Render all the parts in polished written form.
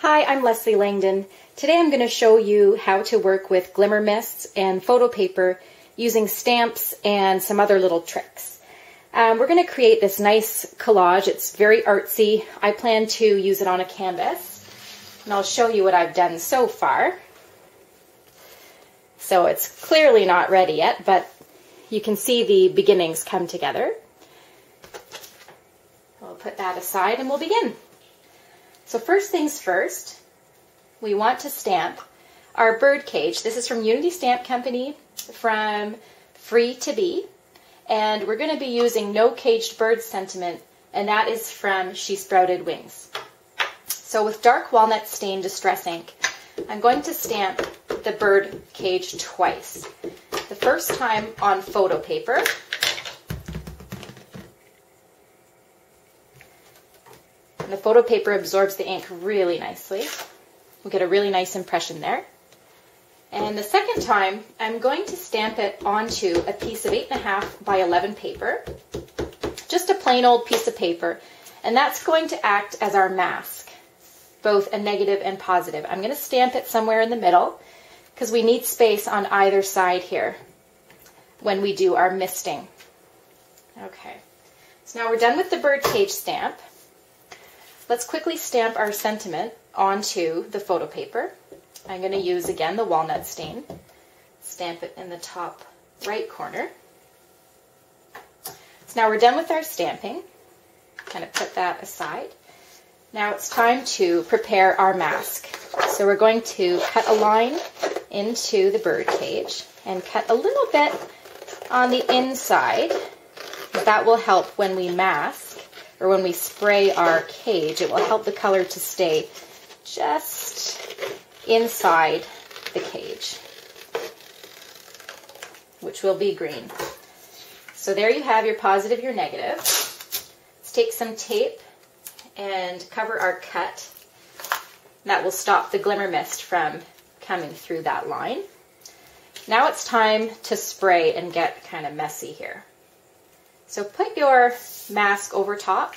Hi, I'm Leslie Langdon. Today I'm going to show you how to work with glimmer mists and photo paper using stamps and some other little tricks. We're going to create this nice collage. It's very artsy. I plan to use it on a canvas, and I'll show you what I've done so far. So it's clearly not ready yet, but you can see the beginnings come together. We'll put that aside and we'll begin. So first things first, we want to stamp our bird cage. This is from Unity Stamp Company, from Free to Be, and we're going to be using No Caged Bird sentiment, and that is from She Sprouted Wings. So with dark walnut stain distress ink, I'm going to stamp the bird cage twice. The first time on photo paper, and the photo paper absorbs the ink really nicely. We'll get a really nice impression there. And the second time, I'm going to stamp it onto a piece of 8.5 by 11 paper, just a plain old piece of paper, and that's going to act as our mask, both a negative and positive. I'm going to stamp it somewhere in the middle because we need space on either side here when we do our misting. Okay, so now we're done with the bird cage stamp. Let's quickly stamp our sentiment onto the photo paper. I'm going to use, again, the walnut stain. Stamp it in the top right corner. So now we're done with our stamping. Kind of put that aside. Now it's time to prepare our mask. So we're going to cut a line into the bird cage and cut a little bit on the inside. That will help when we mask, or when we spray our cage. It will help the color to stay just inside the cage, which will be green. So there you have your positive, your negative. Let's take some tape and cover our cut. That will stop the glimmer mist from coming through that line. Now it's time to spray and get kind of messy here. So put your mask over top.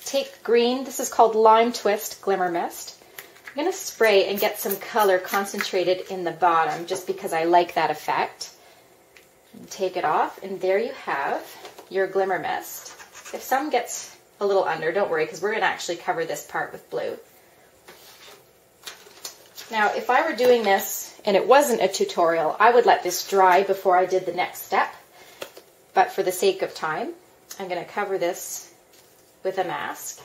Take green, this is called Lime Twist Glimmer Mist. I'm going to spray and get some color concentrated in the bottom just because I like that effect. And take it off, and there you have your glimmer mist. If some gets a little under, don't worry, because we're going to actually cover this part with blue. Now, if I were doing this and it wasn't a tutorial, I would let this dry before I did the next step. But for the sake of time, I'm going to cover this with a mask.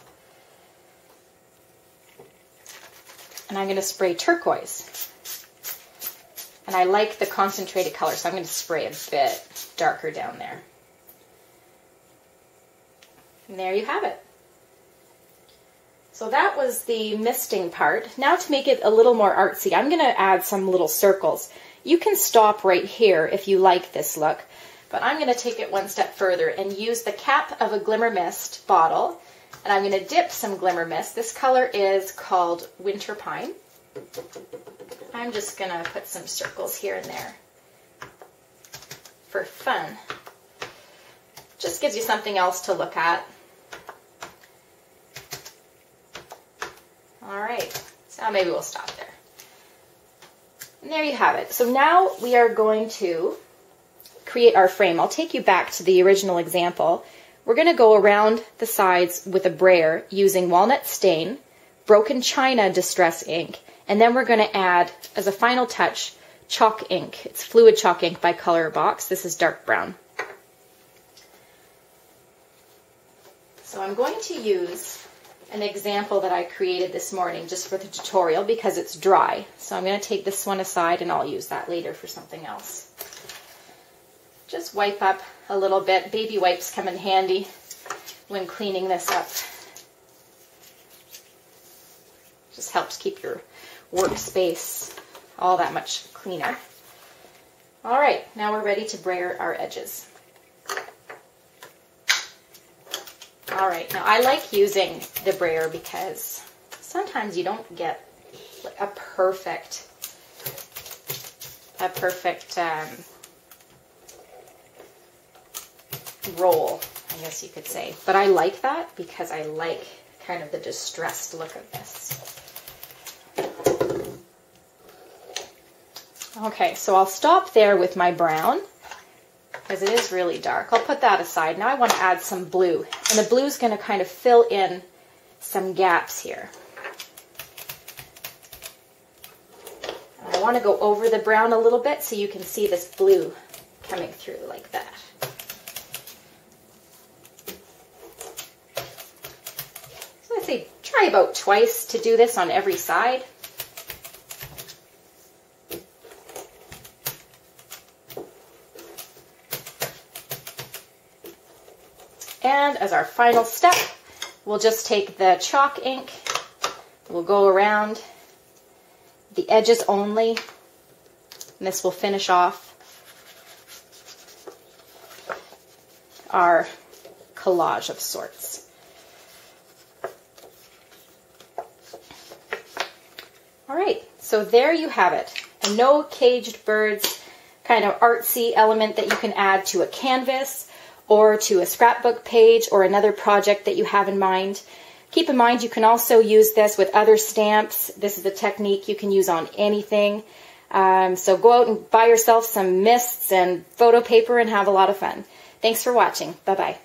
And I'm going to spray turquoise. And I like the concentrated color, so I'm going to spray a bit darker down there. And there you have it. So that was the misting part. Now to make it a little more artsy, I'm going to add some little circles. You can stop right here if you like this look. But I'm going to take it one step further and use the cap of a glimmer mist bottle. And I'm going to dip some glimmer mist. This color is called Winter Pine. I'm just going to put some circles here and there for fun. Just gives you something else to look at. All right, so maybe we'll stop there. And there you have it. So now we are going to create our frame. I'll take you back to the original example. We're going to go around the sides with a brayer using walnut stain, broken china distress ink, and then we're going to add, as a final touch, chalk ink. It's fluid chalk ink by Color Box. This is dark brown. So I'm going to use an example that I created this morning just for the tutorial because it's dry. So I'm going to take this one aside and I'll use that later for something else. Just wipe up a little bit. Baby wipes come in handy when cleaning this up. Just helps keep your workspace all that much cleaner. All right, now we're ready to brayer our edges. All right, now I like using the brayer because sometimes you don't get a perfect roll, I guess you could say. But I like that because I like kind of the distressed look of this. Okay, so I'll stop there with my brown because it is really dark. I'll put that aside. Now I want to add some blue, and the blue is going to kind of fill in some gaps here. And I want to go over the brown a little bit so you can see this blue coming through like that. So I'd say try about twice to do this on every side. And as our final step, we'll just take the chalk ink, we'll go around the edges only, and this will finish off our collage of sorts. All right, so there you have it. A no caged birds kind of artsy element that you can add to a canvas or to a scrapbook page or another project that you have in mind. Keep in mind you can also use this with other stamps. This is a technique you can use on anything. So go out and buy yourself some mists and photo paper and have a lot of fun. Thanks for watching. Bye-bye.